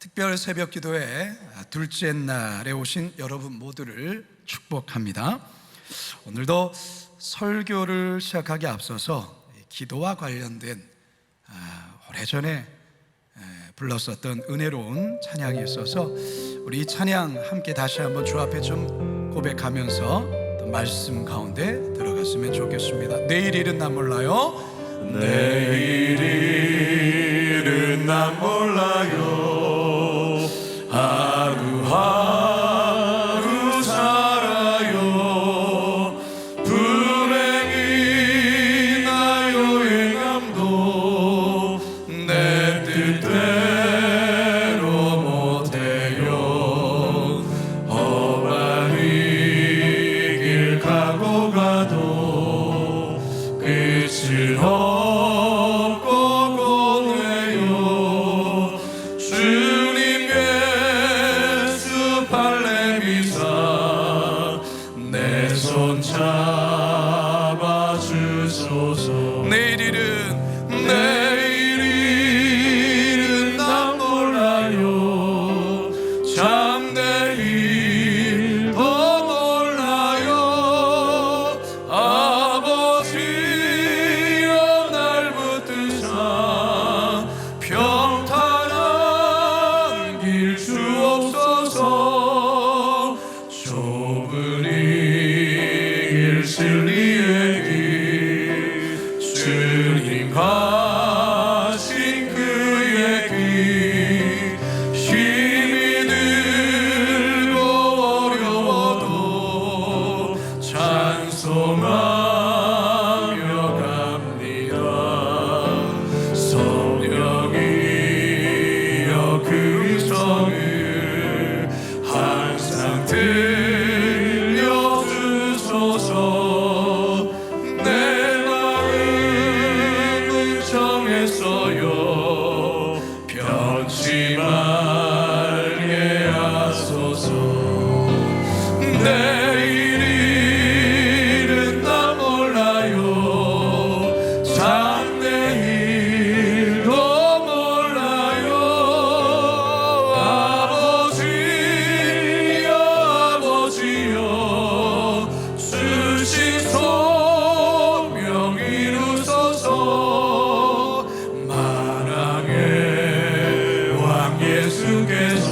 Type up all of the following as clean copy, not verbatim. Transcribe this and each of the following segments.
특별 새벽 기도회 둘째 날에 오신 여러분 모두를 축복합니다. 오늘도 설교를 시작하기 앞서서 기도와 관련된 오래전에 불렀었던 은혜로운 찬양이 있어서 우리 이 찬양 함께 다시 한번 주 앞에 좀 고백하면서 또 말씀 가운데 들어갔으면 좋겠습니다. 내일 일은 난 몰라요. 내일 일은 난 몰라요. 하루하루 살아요. 불행이나 여행함도 내 뜻대로 못해요. 험한 이 길 가고 가도 끝을 잡아주소서. 내일 일은 난 몰라요. 장래일 더 몰라요. 아버지여 날 붙드사 평탄한 길 주옵소서. 좁은 길 진리의 길 주님 가신 그의 길 힘이 들고 어려워도 찬송하며 갑니다. 성령이여 그 음성을 항상 내 마음을 정했어요. 변치 말게 하소서. 내일 일은 난 몰라요. 장래일도 몰라요. 아버지여 주신 소명 이루소서. 만왕의 왕 예수께서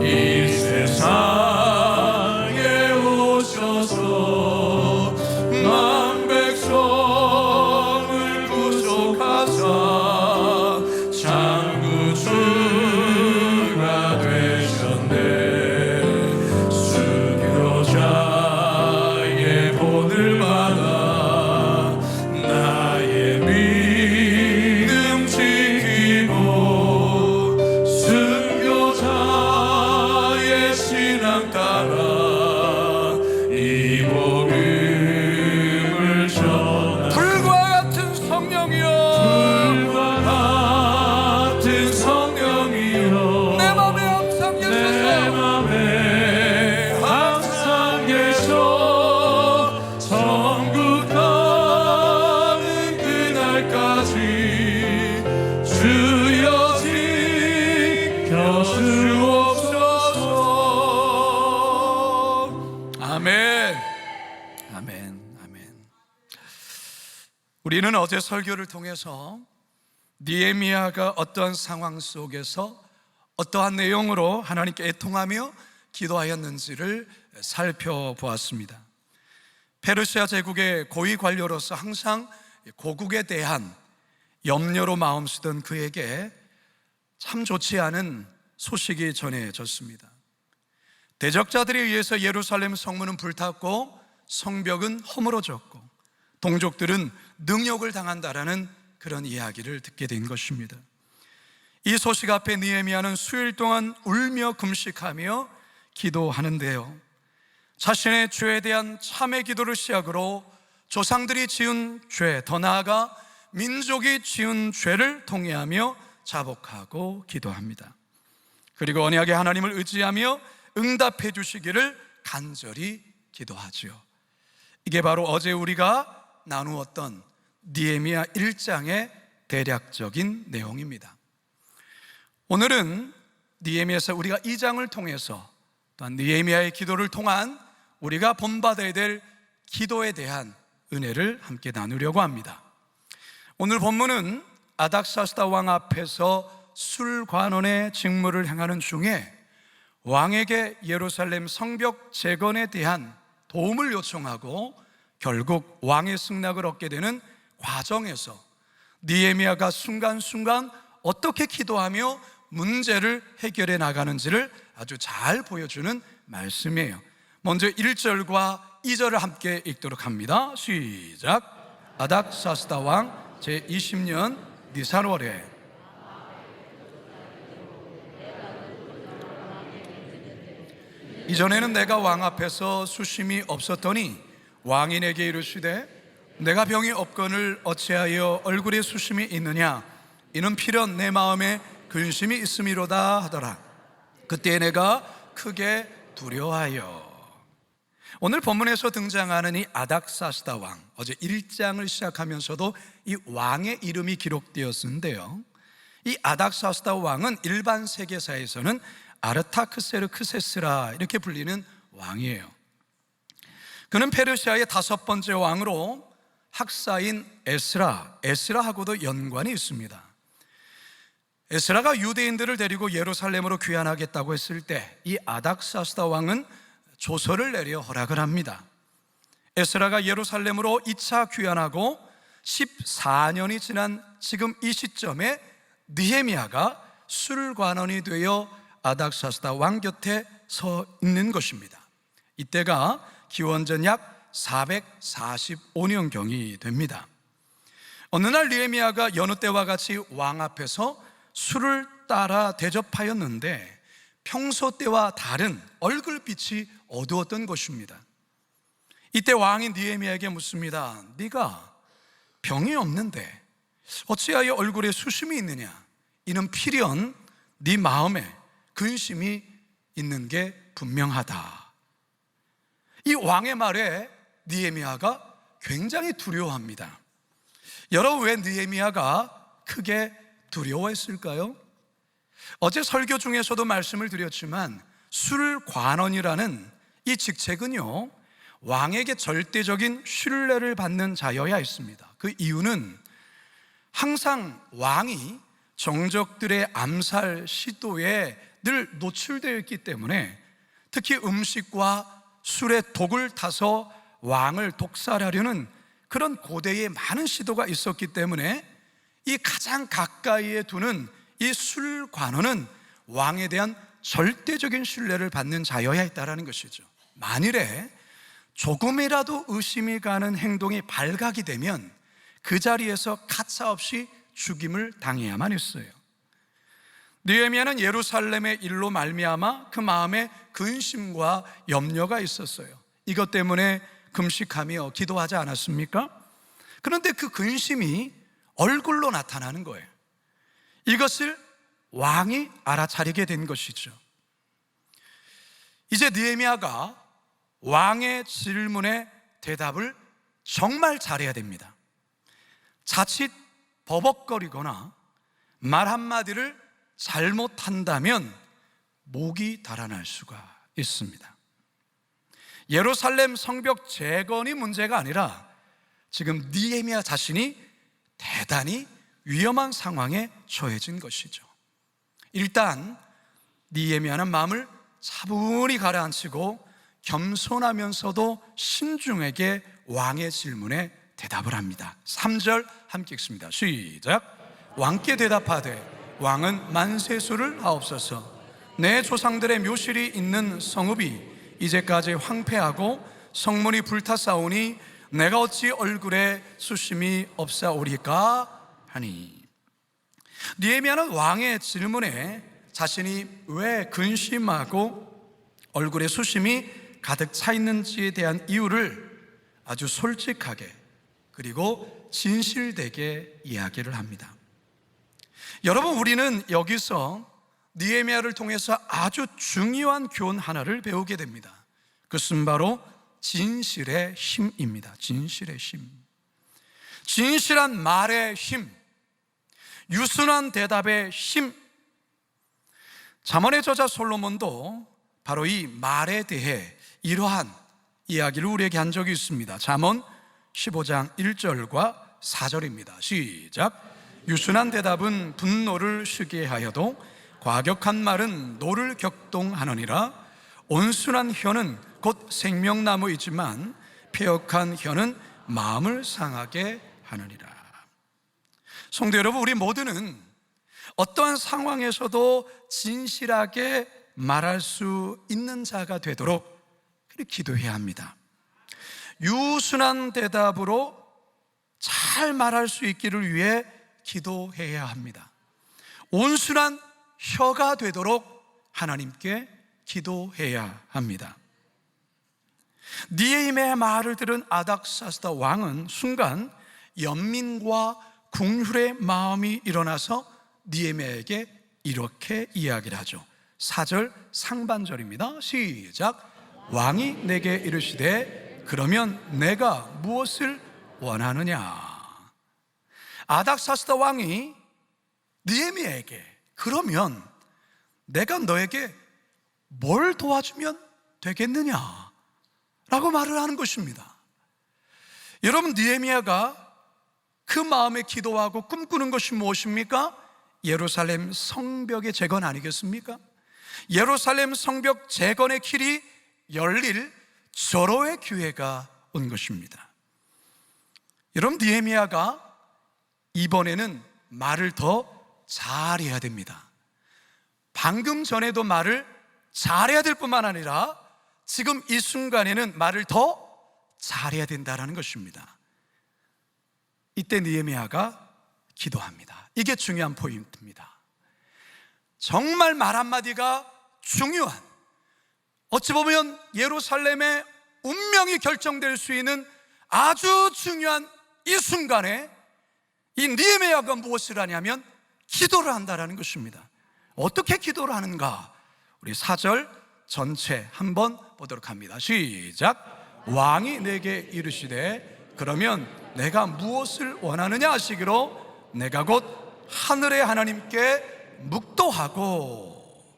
이 세상에 오셔서 만 백성을 구속하사 창구주가 되셨네. 수교자의 본을 받아 나의 믿음 지키고 순교자의 신앙 따라 이 복음을 전하. 불과 같은 성령이여, 불과 같은 성령이여, 내 맘에 항상 계셔서, 내 맘에 항상 계셔. 천국 가는 그날까지 주여 지켜주옵소서. 아멘. 아멘. 아멘. 우리는 어제 설교를 통해서 느헤미야가 어떠한 상황 속에서 어떠한 내용으로 하나님께 애통하며 기도하였는지를 살펴보았습니다. 페르시아 제국의 고위 관료로서 항상 고국에 대한 염려로 마음 쓰던 그에게 참 좋지 않은 소식이 전해졌습니다. 대적자들에 의해서 예루살렘 성문은 불탔고 성벽은 허물어졌고 동족들은 능욕을 당한다라는 그런 이야기를 듣게 된 것입니다. 이 소식 앞에 느헤미야는 수일 동안 울며 금식하며 기도하는데요, 자신의 죄에 대한 참회 기도를 시작으로 조상들이 지은 죄, 더 나아가 민족이 지은 죄를 통회하며 자복하고 기도합니다. 그리고 언약의 하나님을 의지하며 응답해 주시기를 간절히 기도하지요. 이게 바로 어제 우리가 나누었던 느헤미야 1장의 대략적인 내용입니다. 오늘은 느헤미야서 우리가 2장을 통해서 또한 느헤미야의 기도를 통한 우리가 본받아야 될 기도에 대한 은혜를 함께 나누려고 합니다. 오늘 본문은 아닥사스다 왕 앞에서 술관원의 직무를 행하는 중에 왕에게 예루살렘 성벽 재건에 대한 도움을 요청하고 결국 왕의 승낙을 얻게 되는 과정에서 느헤미야가 순간순간 어떻게 기도하며 문제를 해결해 나가는지를 아주 잘 보여주는 말씀이에요. 먼저 1절과 2절을 함께 읽도록 합니다. 시작. 아닥사스다 왕 제20년 니산월에 이전에는 내가 왕 앞에서 수심이 없었더니 왕이 내게 이르시되 내가 병이 없거늘 어찌하여 얼굴에 수심이 있느냐, 이는 필연 내 마음에 근심이 있음이로다 하더라. 그때 내가 크게 두려워하여. 오늘 본문에서 등장하는 이 아닥사스다 왕, 어제 1장을 시작하면서도 이 왕의 이름이 기록되었는데요, 이 아닥사스다 왕은 일반 세계사에서는 아르타크세르크세스라 이렇게 불리는 왕이에요. 그는 페르시아의 5번째 왕으로 학사인 에스라하고도 연관이 있습니다. 에스라가 유대인들을 데리고 예루살렘으로 귀환하겠다고 했을 때 이 아닥사스다 왕은 조서를 내려 허락을 합니다. 에스라가 예루살렘으로 2차 귀환하고 14년이 지난 지금 이 시점에 느헤미야가 술관원이 되어 아닥사스다 왕 곁에 서 있는 것입니다. 이때가 기원전 약 445년경이 됩니다. 어느 날 느헤미야가 여느 때와 같이 왕 앞에서 술을 따라 대접하였는데 평소 때와 다른 얼굴빛이 어두웠던 것입니다. 이때 왕이 느헤미야에게 묻습니다. 네가 병이 없는데 어찌하여 얼굴에 수심이 있느냐, 이는 필연 네 마음에 근심이 있는 게 분명하다. 이 왕의 말에 느헤미야가 굉장히 두려워합니다. 여러분, 왜 느헤미야가 크게 두려워했을까요? 어제 설교 중에서도 말씀을 드렸지만 술관원이라는 이 직책은요, 왕에게 절대적인 신뢰를 받는 자여야 했습니다. 그 이유는 항상 왕이 정적들의 암살 시도에 늘 노출되어 있기 때문에, 특히 음식과 술에 독을 타서 왕을 독살하려는 그런 고대의 많은 시도가 있었기 때문에 이 가장 가까이에 두는 이 술관원은 왕에 대한 절대적인 신뢰를 받는 자여야 했다라는 것이죠. 만일에 조금이라도 의심이 가는 행동이 발각이 되면 그 자리에서 가차없이 죽임을 당해야만 했어요. 느헤미야는 예루살렘의 일로 말미암아 그 마음에 근심과 염려가 있었어요. 이것 때문에 금식하며 기도하지 않았습니까? 그런데 그 근심이 얼굴로 나타나는 거예요. 이것을 왕이 알아차리게 된 것이죠. 이제 느헤미야가 왕의 질문에 대답을 정말 잘해야 됩니다. 자칫 버벅거리거나 말 한마디를 잘못한다면 목이 달아날 수가 있습니다. 예루살렘 성벽 재건이 문제가 아니라 지금 느헤미야 자신이 대단히 위험한 상황에 처해진 것이죠. 일단 느헤미야는 마음을 차분히 가라앉히고 겸손하면서도 신중하게 왕의 질문에 대답을 합니다. 3절 함께 읽습니다. 시작. 왕께 대답하되 왕은 만세수를 하옵소서. 내 조상들의 묘실이 있는 성읍이 이제까지 황폐하고 성문이 불타싸우니 내가 어찌 얼굴에 수심이 없사오리까 하니. 느헤미야는 왕의 질문에 자신이 왜 근심하고 얼굴에 수심이 가득 차 있는지에 대한 이유를 아주 솔직하게 그리고 진실되게 이야기를 합니다. 여러분, 우리는 여기서 느헤미야를 통해서 아주 중요한 교훈 하나를 배우게 됩니다. 그것은 바로 진실의 힘입니다. 진실의 힘. 진실한 말의 힘, 유순한 대답의 힘, 잠언의 저자 솔로몬도 바로 이 말에 대해 이러한 이야기를 우리에게 한 적이 있습니다. 잠언 15장 1절과 4절입니다. 시작. 유순한 대답은 분노를 쉬게 하여도 과격한 말은 노를 격동하느니라. 온순한 혀는 곧 생명나무이지만 폐역한 혀는 마음을 상하게 하느니라. 성도 여러분, 우리 모두는 어떠한 상황에서도 진실하게 말할 수 있는 자가 되도록 그렇게 기도해야 합니다. 유순한 대답으로 잘 말할 수 있기를 위해 기도해야 합니다. 온순한 혀가 되도록 하나님께 기도해야 합니다. 니에미아의 말을 들은 아닥사스다 왕은 순간 연민과 궁휼의 마음이 일어나서 니에미아에게 이렇게 이야기를 하죠. 4절 상반절입니다. 시작. 왕이 내게 이르시되 그러면 내가 무엇을 원하느냐. 아닥사스다 왕이 니에미아에게 그러면 내가 너에게 뭘 도와주면 되겠느냐 라고 말을 하는 것입니다. 여러분, 니에미아가 그 마음에 기도하고 꿈꾸는 것이 무엇입니까? 예루살렘 성벽의 재건 아니겠습니까? 예루살렘 성벽 재건의 길이 열릴 절호의 기회가 온 것입니다. 여러분, 니에미아가 이번에는 말을 더 잘해야 됩니다. 방금 전에도 말을 잘해야 될 뿐만 아니라 지금 이 순간에는 말을 더 잘해야 된다는 것입니다. 이때 니에미아가 기도합니다. 이게 중요한 포인트입니다. 정말 말 한마디가 중요한, 어찌 보면 예루살렘의 운명이 결정될 수 있는 아주 중요한 이 순간에 이 니에미아가 무엇을 하냐면 기도를 한다는 것입니다. 어떻게 기도를 하는가? 우리 4절 전체 한번 보도록 합니다. 시작. 왕이 내게 이르시되 그러면 내가 무엇을 원하느냐 하시기로 내가 곧 하늘의 하나님께 묵도하고,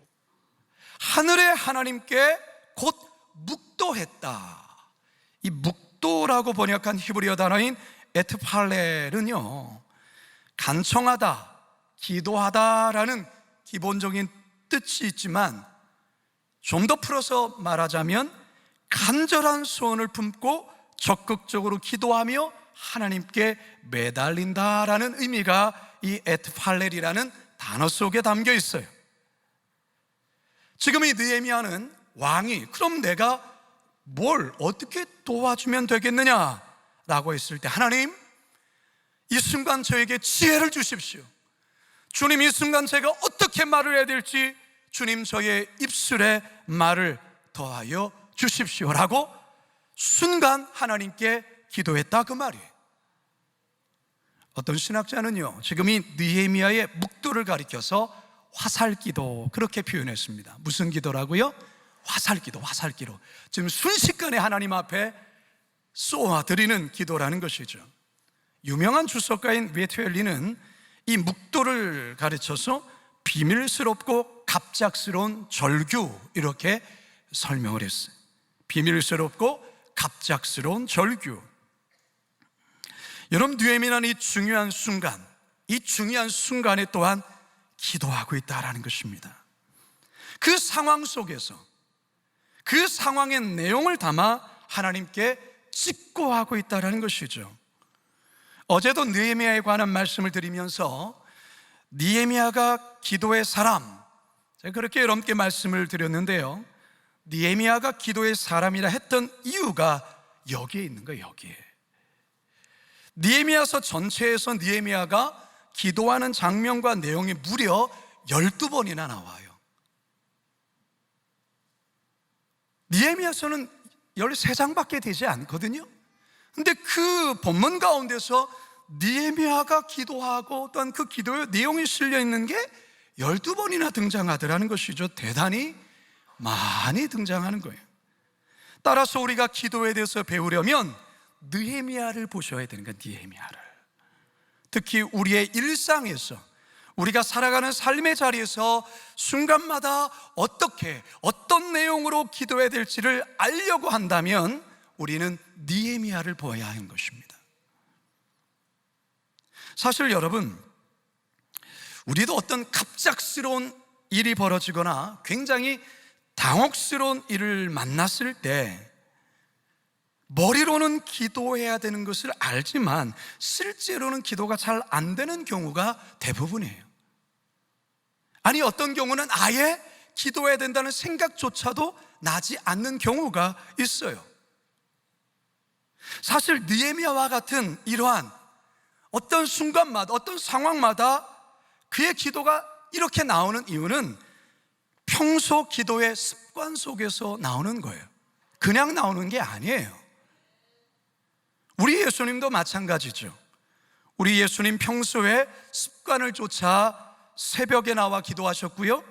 하늘의 하나님께 곧 묵도했다. 이 묵도라고 번역한 히브리어 단어인 에트팔렐은요, 간청하다, 기도하다라는 기본적인 뜻이 있지만 좀 더 풀어서 말하자면 간절한 소원을 품고 적극적으로 기도하며 하나님께 매달린다라는 의미가 이 에트팔렐이라는 단어 속에 담겨 있어요. 지금 이 느헤미야는 왕이 그럼 내가 뭘 어떻게 도와주면 되겠느냐라고 했을 때, 하나님 이 순간 저에게 지혜를 주십시오. 주님, 이 순간 제가 어떻게 말을 해야 될지 주님 저의 입술에 말을 더하여 주십시오라고 순간 하나님께 기도했다, 그 말이에요. 어떤 신학자는요, 지금 이 느헤미야의 묵도를 가리켜서 화살기도 그렇게 표현했습니다. 무슨 기도라고요? 화살기도, 화살기로. 지금 순식간에 하나님 앞에 쏘아드리는 기도라는 것이죠. 유명한 주석가인 웨트웰리는 이 묵도를 가르쳐서 비밀스럽고 갑작스러운 절규, 이렇게 설명을 했어요. 비밀스럽고 갑작스러운 절규. 여러분, 느헤미야는 이 중요한 순간에 또한 기도하고 있다라는 것입니다. 그 상황 속에서 그 상황의 내용을 담아 하나님께 직고하고 있다라는 것이죠. 어제도 느헤미야에 관한 말씀을 드리면서 느헤미야가 기도의 사람, 제가 그렇게 여러분께 말씀을 드렸는데요, 느헤미야가 기도의 사람이라 했던 이유가 여기에 있는 거예요. 여기에 느헤미야서 전체에서 느헤미야가 기도하는 장면과 내용이 무려 12번이나 나와요. 느헤미야서는 13장밖에 되지 않거든요. 근데 그 본문 가운데서 느헤미야가 기도하고 또한 그 기도의 내용이 실려 있는 게 12번이나 등장하더라는 것이죠. 대단히 많이 등장하는 거예요. 따라서 우리가 기도에 대해서 배우려면 느헤미야를 보셔야 되는 거예요. 느헤미야를. 특히 우리의 일상에서, 우리가 살아가는 삶의 자리에서 순간마다 어떻게, 어떤 내용으로 기도해야 될지를 알려고 한다면 우리는 느헤미야를 보아야 하는 것입니다. 사실 여러분, 우리도 어떤 갑작스러운 일이 벌어지거나 굉장히 당혹스러운 일을 만났을 때 머리로는 기도해야 되는 것을 알지만 실제로는 기도가 잘 안 되는 경우가 대부분이에요. 아니, 어떤 경우는 아예 기도해야 된다는 생각조차도 나지 않는 경우가 있어요. 사실 느헤미야와 같은 이러한 어떤 순간마다, 어떤 상황마다 그의 기도가 이렇게 나오는 이유는 평소 기도의 습관 속에서 나오는 거예요. 그냥 나오는 게 아니에요. 우리 예수님도 마찬가지죠. 우리 예수님 평소에 습관을 쫓아 새벽에 나와 기도하셨고요,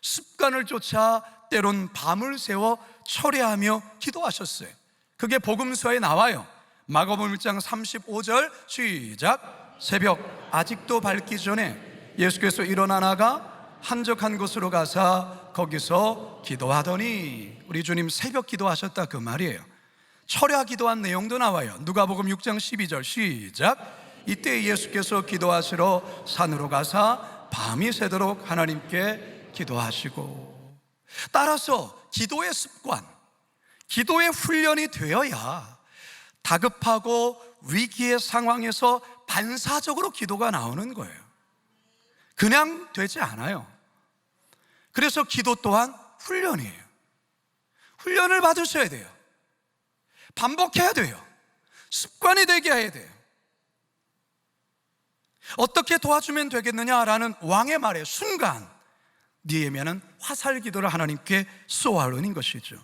습관을 쫓아 때론 밤을 새워 철야하며 기도하셨어요. 그게 복음서에 나와요. 마가복음 1장 35절 시작. 새벽 아직도 밝기 전에 예수께서 일어나 나가 한적한 곳으로 가사 거기서 기도하더니, 우리 주님 새벽 기도하셨다 그 말이에요. 철야 기도한 내용도 나와요. 누가복음 6장 12절 시작. 이때 예수께서 기도하시러 산으로 가사 밤이 새도록 하나님께 기도하시고. 따라서 기도의 습관, 기도의 훈련이 되어야 다급하고 위기의 상황에서 반사적으로 기도가 나오는 거예요. 그냥 되지 않아요. 그래서 기도 또한 훈련이에요. 훈련을 받으셔야 돼요. 반복해야 돼요. 습관이 되게 해야 돼요. 어떻게 도와주면 되겠느냐라는 왕의 말의 순간 느헤미야는 화살 기도를 하나님께 쏘아올린 것이죠.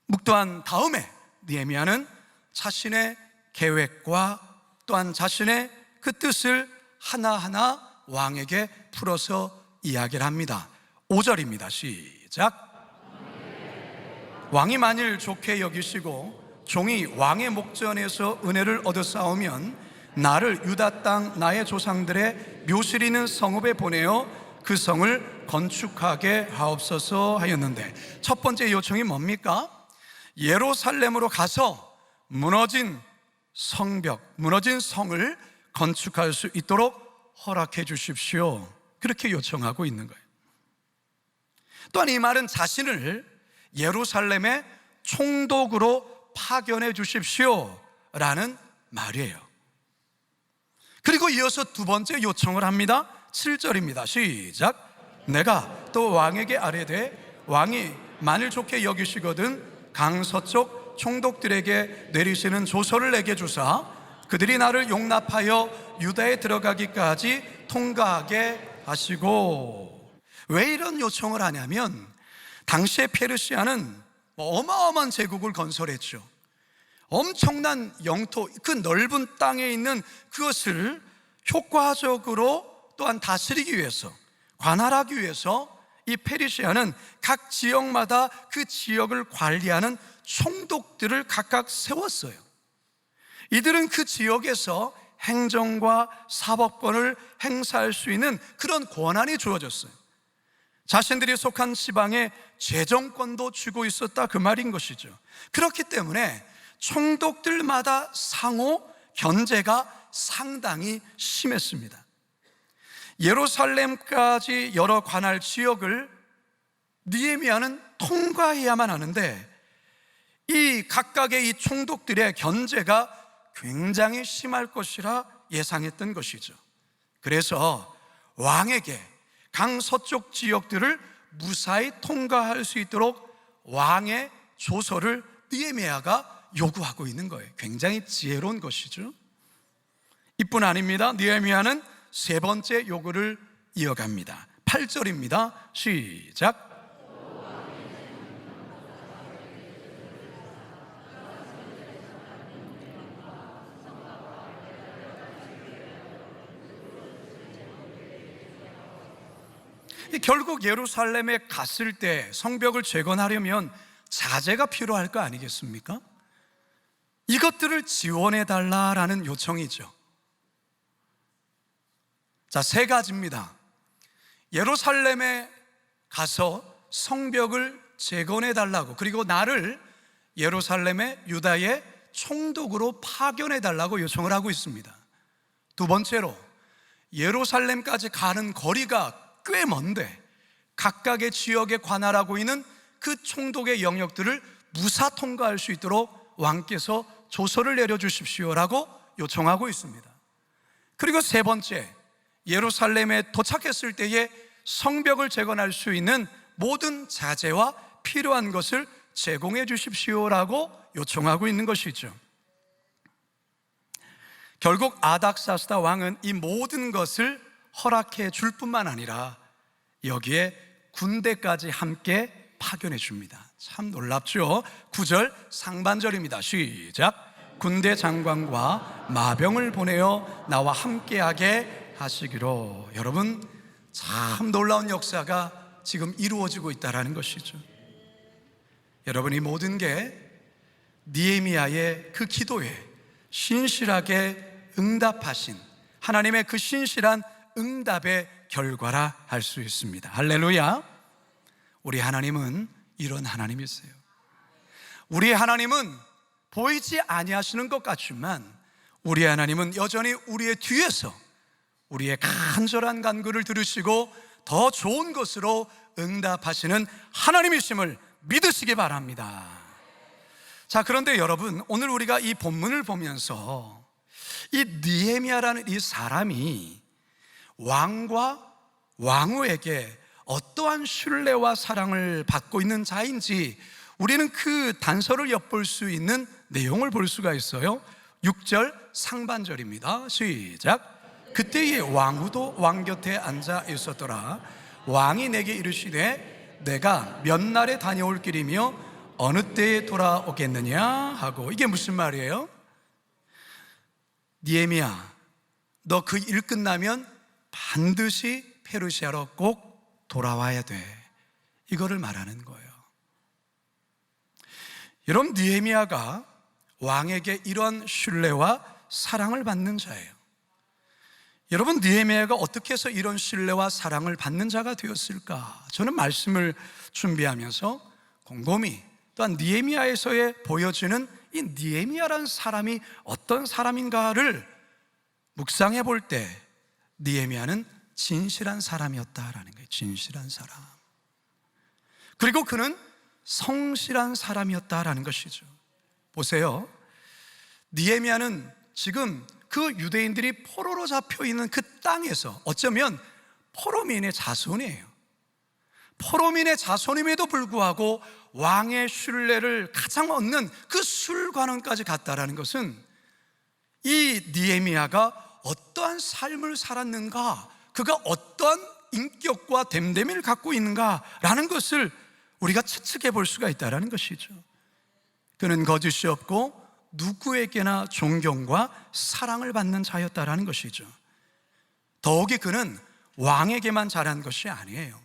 묵도한 다음에 느헤미야는 자신의 계획과 또한 자신의 그 뜻을 하나하나 왕에게 풀어서 이야기를 합니다. 5절입니다 시작. 왕이 만일 좋게 여기시고 종이 왕의 목전에서 은혜를 얻어싸우면 나를 유다 땅 나의 조상들의 묘실 있는 성읍에 보내어 그 성을 건축하게 하옵소서 하였는데, 첫 번째 요청이 뭡니까? 예루살렘으로 가서 무너진 성벽, 무너진 성을 건축할 수 있도록 허락해 주십시오. 그렇게 요청하고 있는 거예요. 또한 이 말은 자신을 예루살렘의 총독으로 파견해 주십시오 라는 말이에요. 그리고 이어서 두 번째 요청을 합니다. 7절입니다 시작. 내가 또 왕에게 아뢰되 왕이 만일 좋게 여기시거든 강서쪽 총독들에게 내리시는 조서를 내게 주사 그들이 나를 용납하여 유다에 들어가기까지 통과하게 하시고. 왜 이런 요청을 하냐면 당시에 페르시아는 어마어마한 제국을 건설했죠. 엄청난 영토, 그 넓은 땅에 있는 그것을 효과적으로 또한 다스리기 위해서, 관할하기 위해서 이 페르시아는 각 지역마다 그 지역을 관리하는 총독들을 각각 세웠어요. 이들은 그 지역에서 행정과 사법권을 행사할 수 있는 그런 권한이 주어졌어요. 자신들이 속한 지방에 재정권도 쥐고 있었다 그 말인 것이죠. 그렇기 때문에 총독들마다 상호 견제가 상당히 심했습니다. 예루살렘까지 여러 관할 지역을 느헤미야는 통과해야만 하는데 이 각각의 이 총독들의 견제가 굉장히 심할 것이라 예상했던 것이죠. 그래서 왕에게 강서쪽 지역들을 무사히 통과할 수 있도록 왕의 조서를 느헤미야가 요구하고 있는 거예요. 굉장히 지혜로운 것이죠. 이뿐 아닙니다. 느헤미야는 세 번째 요구를 이어갑니다. 8절입니다 시작. 결국 예루살렘에 갔을 때 성벽을 재건하려면 자재가 필요할 거 아니겠습니까? 이것들을 지원해 달라라는 요청이죠. 자, 세 가지입니다. 예루살렘에 가서 성벽을 재건해 달라고, 그리고 나를 예루살렘의 유다의 총독으로 파견해 달라고 요청을 하고 있습니다. 두 번째로, 예루살렘까지 가는 거리가 꽤 먼데 각각의 지역에 관할하고 있는 그 총독의 영역들을 무사 통과할 수 있도록 왕께서 조서를 내려주십시오라고 요청하고 있습니다. 그리고 세 번째, 예루살렘에 도착했을 때에 성벽을 재건할 수 있는 모든 자재와 필요한 것을 제공해 주십시오라고 요청하고 있는 것이죠. 결국 아닥사스다 왕은 이 모든 것을 허락해 줄 뿐만 아니라 여기에 군대까지 함께 파견해 줍니다. 참 놀랍죠? 9절 상반절입니다. 시작. 군대 장관과 마병을 보내어 나와 함께하게 하시기로. 여러분, 참 놀라운 역사가 지금 이루어지고 있다는 것이죠. 여러분, 이 모든 게 느헤미야의 그 기도에 신실하게 응답하신 하나님의 그 신실한 응답의 결과라 할 수 있습니다. 할렐루야. 우리 하나님은 이런 하나님이세요. 우리 하나님은 보이지 아니하시는 것 같지만 우리 하나님은 여전히 우리의 뒤에서 우리의 간절한 간구를 들으시고 더 좋은 것으로 응답하시는 하나님이심을 믿으시기 바랍니다. 자, 그런데 여러분, 오늘 우리가 이 본문을 보면서 이 느헤미야라는 이 사람이 왕과 왕후에게 어떠한 신뢰와 사랑을 받고 있는 자인지 우리는 그 단서를 엿볼 수 있는 내용을 볼 수가 있어요. 6절 상반절입니다. 시작. 그때의 왕후도 왕 곁에 앉아 있었더라. 왕이 내게 이르시되 내가 몇 날에 다녀올 길이며 어느 때에 돌아오겠느냐 하고. 이게 무슨 말이에요? 느헤미야, 너 그 일 끝나면 반드시 페르시아로 꼭 돌아와야 돼. 이거를 말하는 거예요. 여러분, 느헤미야가 왕에게 이런 신뢰와 사랑을 받는 자예요. 여러분, 느헤미야가 어떻게 해서 이런 신뢰와 사랑을 받는 자가 되었을까? 저는 말씀을 준비하면서 곰곰이 또한 느헤미야에서의 보여지는 이 느헤미야라는 사람이 어떤 사람인가를 묵상해 볼 때 느헤미야는 진실한 사람이었다라는 거예요. 진실한 사람. 그리고 그는 성실한 사람이었다라는 것이죠. 보세요. 느헤미야는 지금 그 유대인들이 포로로 잡혀 있는 그 땅에서 어쩌면 포로민의 자손이에요. 포로민의 자손임에도 불구하고 왕의 신뢰를 가장 얻는 그 술관원까지 갔다라는 것은 이 느헤미야가 어떠한 삶을 살았는가, 그가 어떠한 인격과 됨됨이를 갖고 있는가라는 것을 우리가 추측해 볼 수가 있다는 것이죠. 그는 거짓이 없고 누구에게나 존경과 사랑을 받는 자였다라는 것이죠. 더욱이 그는 왕에게만 잘한 것이 아니에요.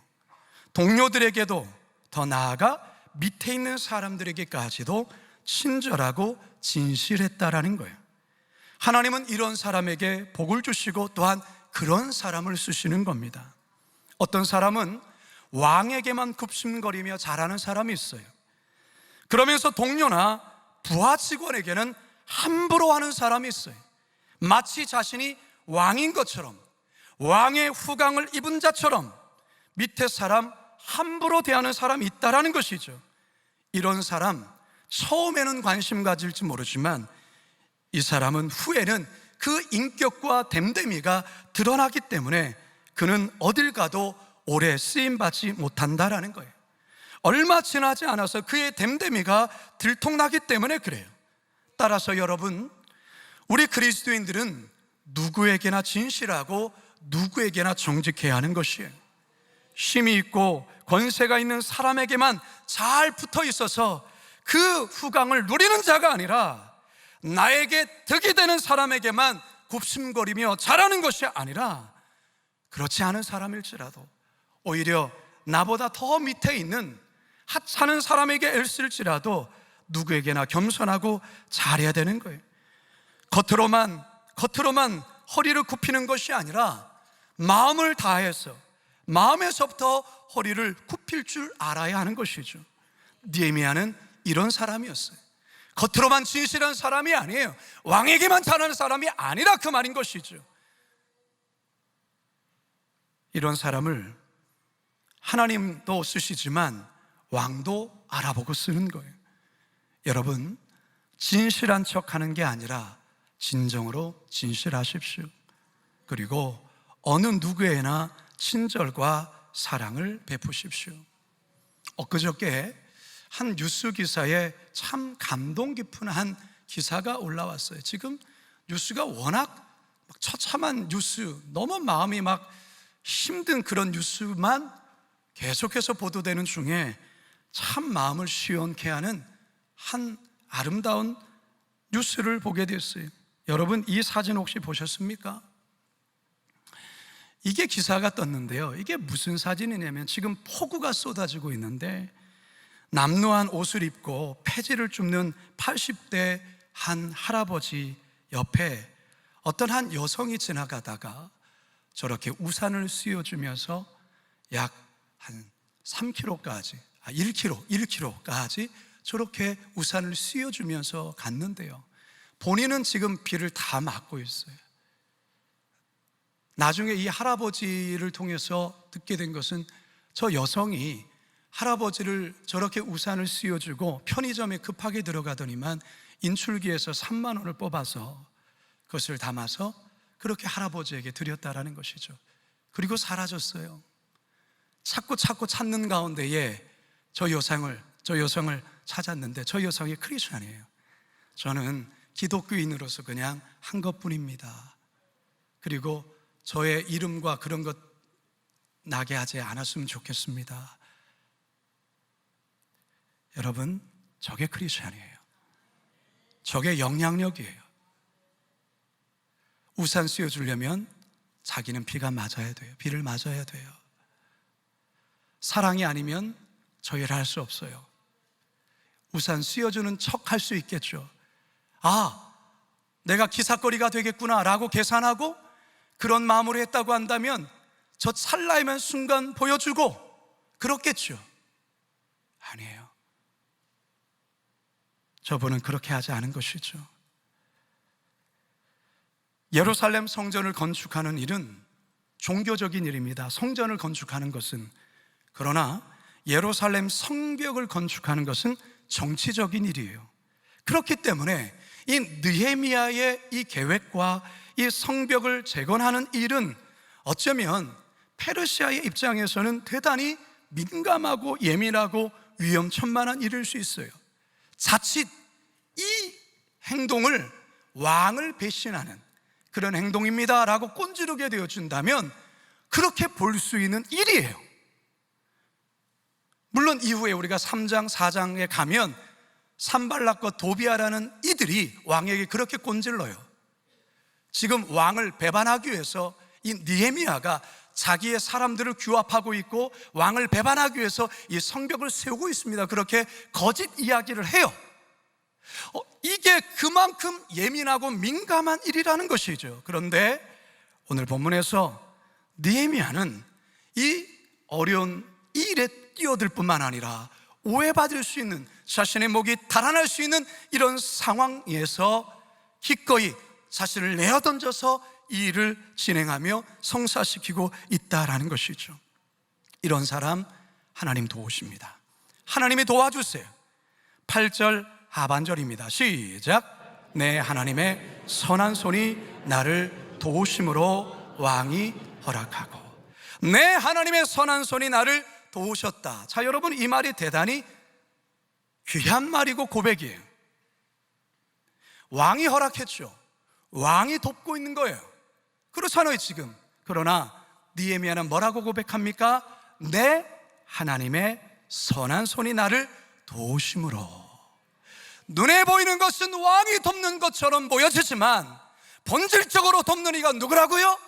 동료들에게도, 더 나아가 밑에 있는 사람들에게까지도 친절하고 진실했다라는 거예요. 하나님은 이런 사람에게 복을 주시고 또한 그런 사람을 쓰시는 겁니다. 어떤 사람은 왕에게만 굽신거리며 잘하는 사람이 있어요. 그러면서 동료나 부하 직원에게는 함부로 하는 사람이 있어요. 마치 자신이 왕인 것처럼, 왕의 후광을 입은 자처럼 밑에 사람 함부로 대하는 사람이 있다라는 것이죠. 이런 사람 처음에는 관심 가질지 모르지만 이 사람은 후에는 그 인격과 됨됨이가 드러나기 때문에 그는 어딜 가도 오래 쓰임받지 못한다라는 거예요. 얼마 지나지 않아서 그의 됨됨이가 들통나기 때문에 그래요. 따라서 여러분, 우리 그리스도인들은 누구에게나 진실하고 누구에게나 정직해야 하는 것이에요. 힘이 있고 권세가 있는 사람에게만 잘 붙어 있어서 그 후광을 누리는 자가 아니라 나에게 득이 되는 사람에게만 굽심거리며 잘하는 것이 아니라 그렇지 않은 사람일지라도 오히려 나보다 더 밑에 있는 하찮은 사람에게 애쓸지라도 누구에게나 겸손하고 잘해야 되는 거예요. 겉으로만 허리를 굽히는 것이 아니라 마음을 다해서 마음에서부터 허리를 굽힐 줄 알아야 하는 것이죠. 느헤미야는 이런 사람이었어요. 겉으로만 진실한 사람이 아니에요. 왕에게만 잘하는 사람이 아니라 그 말인 것이죠. 이런 사람을 하나님도 쓰시지만 왕도 알아보고 쓰는 거예요. 여러분, 진실한 척하는 게 아니라 진정으로 진실하십시오. 그리고 어느 누구에나 친절과 사랑을 베푸십시오. 엊그저께 한 뉴스 기사에 참 감동 깊은 한 기사가 올라왔어요. 지금 뉴스가 워낙 처참한 뉴스, 너무 마음이 막 힘든 그런 뉴스만 계속해서 보도되는 중에 참 마음을 시원케 하는 한 아름다운 뉴스를 보게 됐어요. 여러분, 이 사진 혹시 보셨습니까? 이게 기사가 떴는데요. 이게 무슨 사진이냐면 지금 폭우가 쏟아지고 있는데 남루한 옷을 입고 폐지를 줍는 80대 한 할아버지 옆에 어떤 한 여성이 지나가다가 저렇게 우산을 씌워주면서 약 한 3km까지, 1km까지 저렇게 우산을 씌워주면서 갔는데요. 본인은 지금 비를 다 맞고 있어요. 나중에 이 할아버지를 통해서 듣게 된 것은 저 여성이 할아버지를 저렇게 우산을 씌워주고 편의점에 급하게 들어가더니만 인출기에서 3만 원을 뽑아서 그것을 담아서 그렇게 할아버지에게 드렸다라는 것이죠. 그리고 사라졌어요. 찾고 찾는 가운데에 저 여성을 찾았는데 저 여성이 크리스천이에요. 저는 기독교인으로서 그냥 한 것뿐입니다. 그리고 저의 이름과 그런 것 나게 하지 않았으면 좋겠습니다. 여러분, 저게 크리스천이에요. 저게 영향력이에요. 우산 씌워주려면 자기는 비가 맞아야 돼요. 비를 맞아야 돼요. 사랑이 아니면 저 일을 할 수 없어요. 우산 씌워주는 척 할 수 있겠죠. 아, 내가 기사거리가 되겠구나 라고 계산하고 그런 마음으로 했다고 한다면 저 찰나에만 순간 보여주고 그렇겠죠. 아니에요. 저분은 그렇게 하지 않은 것이죠. 예루살렘 성전을 건축하는 일은 종교적인 일입니다. 성전을 건축하는 것은. 그러나 예루살렘 성벽을 건축하는 것은 정치적인 일이에요. 그렇기 때문에 이 느헤미야의 이 계획과 이 성벽을 재건하는 일은 어쩌면 페르시아의 입장에서는 대단히 민감하고 예민하고 위험천만한 일일 수 있어요. 자칫 이 행동을 왕을 배신하는 그런 행동입니다 라고 꼰지르게 되어준다면 그렇게 볼 수 있는 일이에요. 물론 이후에 우리가 3장, 4장에 가면 산발락과 도비아라는 이들이 왕에게 그렇게 꼰질러요. 지금 왕을 배반하기 위해서 이 느헤미야가 자기의 사람들을 규합하고 있고 왕을 배반하기 위해서 이 성벽을 세우고 있습니다. 그렇게 거짓 이야기를 해요. 이게 그만큼 예민하고 민감한 일이라는 것이죠. 그런데 오늘 본문에서 느헤미야는 이 어려운 이 일에 뛰어들 뿐만 아니라 오해받을 수 있는, 자신의 목이 달아날 수 있는 이런 상황에서 기꺼이 자신을 내어던져서 이 일을 진행하며 성사시키고 있다라는 것이죠. 이런 사람 하나님 도우십니다. 하나님이 도와주세요. 8절 하반절입니다. 시작. 내 하나님의 선한 손이 나를 도우심으로 왕이 허락하고. 내 하나님의 선한 손이 나를 도우셨다. 자, 여러분, 이 말이 대단히 귀한 말이고 고백이에요. 왕이 허락했죠. 왕이 돕고 있는 거예요. 그렇잖아요 지금. 그러나 느헤미야는 뭐라고 고백합니까? 내 하나님의 선한 손이 나를 도우심으로. 눈에 보이는 것은 왕이 돕는 것처럼 보여지지만 본질적으로 돕는 이가 누구라고요?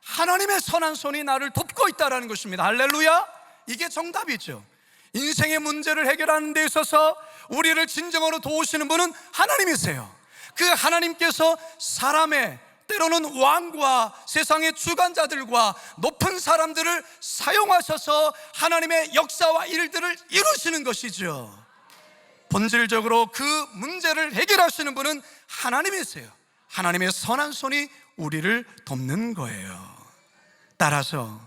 하나님의 선한 손이 나를 돕고 있다는 것입니다. 할렐루야. 이게 정답이죠. 인생의 문제를 해결하는 데 있어서 우리를 진정으로 도우시는 분은 하나님이세요. 그 하나님께서 사람의 때로는 왕과 세상의 주관자들과 높은 사람들을 사용하셔서 하나님의 역사와 일들을 이루시는 것이죠. 본질적으로 그 문제를 해결하시는 분은 하나님이세요. 하나님의 선한 손이 우리를 돕는 거예요. 따라서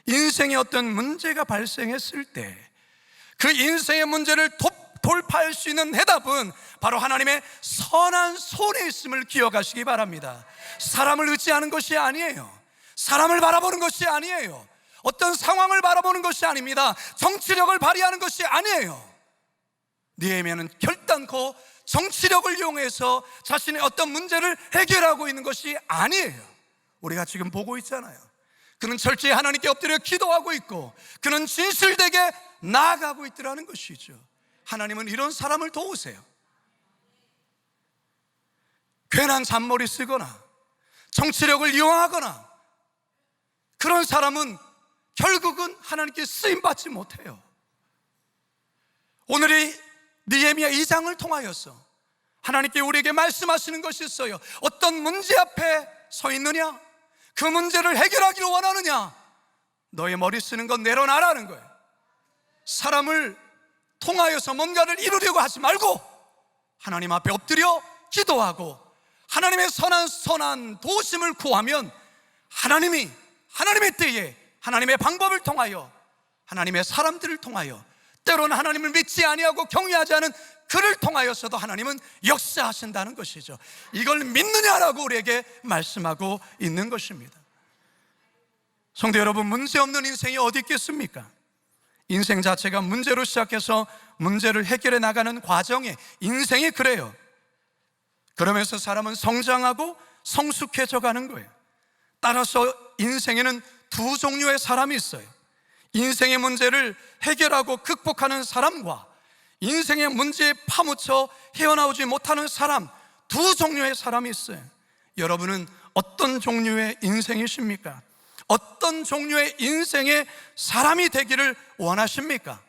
인생에 어떤 문제가 발생했을 때 그 인생의 문제를 돌파할 수 있는 해답은 바로 하나님의 선한 손에 있음을 기억하시기 바랍니다. 사람을 의지하는 것이 아니에요. 사람을 바라보는 것이 아니에요. 어떤 상황을 바라보는 것이 아닙니다. 정치력을 발휘하는 것이 아니에요. 느헤미야는 결단코 정치력을 이용해서 자신의 어떤 문제를 해결하고 있는 것이 아니에요. 우리가 지금 보고 있잖아요. 그는 철저히 하나님께 엎드려 기도하고 있고 그는 진실되게 나아가고 있더라는 것이죠. 하나님은 이런 사람을 도우세요. 괜한 잔머리 쓰거나 정치력을 이용하거나 그런 사람은 결국은 하나님께 쓰임받지 못해요. 오늘의 느헤미야 2장을 통하여서 하나님께 우리에게 말씀하시는 것이 있어요. 어떤 문제 앞에 서 있느냐? 그 문제를 해결하기를 원하느냐? 너의 머리 쓰는 건 내려놔라는 거예요. 사람을 통하여서 뭔가를 이루려고 하지 말고 하나님 앞에 엎드려 기도하고 하나님의 선한 도우심을 구하면 하나님의 때에 하나님의 방법을 통하여 하나님의 사람들을 통하여 때로는 하나님을 믿지 아니하고 경외하지 않은 그를 통하여서도 하나님은 역사하신다는 것이죠. 이걸 믿느냐라고 우리에게 말씀하고 있는 것입니다. 성도 여러분, 문제 없는 인생이 어디 있겠습니까? 인생 자체가 문제로 시작해서 문제를 해결해 나가는 과정에 인생이 그래요. 그러면서 사람은 성장하고 성숙해져 가는 거예요. 따라서 인생에는 두 종류의 사람이 있어요. 인생의 문제를 해결하고 극복하는 사람과 인생의 문제에 파묻혀 헤어나오지 못하는 사람, 두 종류의 사람이 있어요. 여러분은 어떤 종류의 인생이십니까? 어떤 종류의 인생의 사람이 되기를 원하십니까?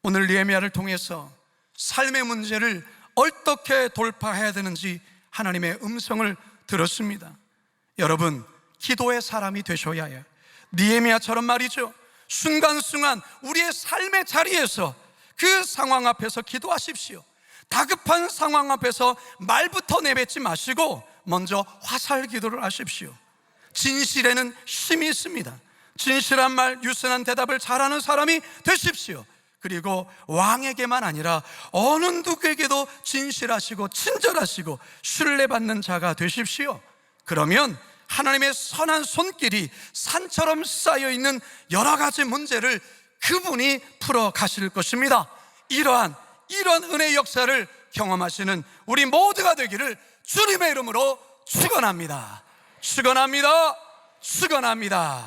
오늘 느헤미야를 통해서 삶의 문제를 어떻게 돌파해야 되는지 하나님의 음성을 들었습니다. 여러분, 기도의 사람이 되셔야 해요. 느헤미야처럼 말이죠. 순간순간 우리의 삶의 자리에서 그 상황 앞에서 기도하십시오. 다급한 상황 앞에서 말부터 내뱉지 마시고 먼저 화살 기도를 하십시오. 진실에는 힘이 있습니다. 진실한 말, 유순한 대답을 잘하는 사람이 되십시오. 그리고 왕에게만 아니라 어느 누구에게도 진실하시고 친절하시고 신뢰받는 자가 되십시오. 그러면 하나님의 선한 손길이 산처럼 쌓여있는 여러 가지 문제를 그분이 풀어 가실 것입니다. 이런 은혜의 역사를 경험하시는 우리 모두가 되기를 주님의 이름으로 축원합니다. 축원합니다. 축원합니다.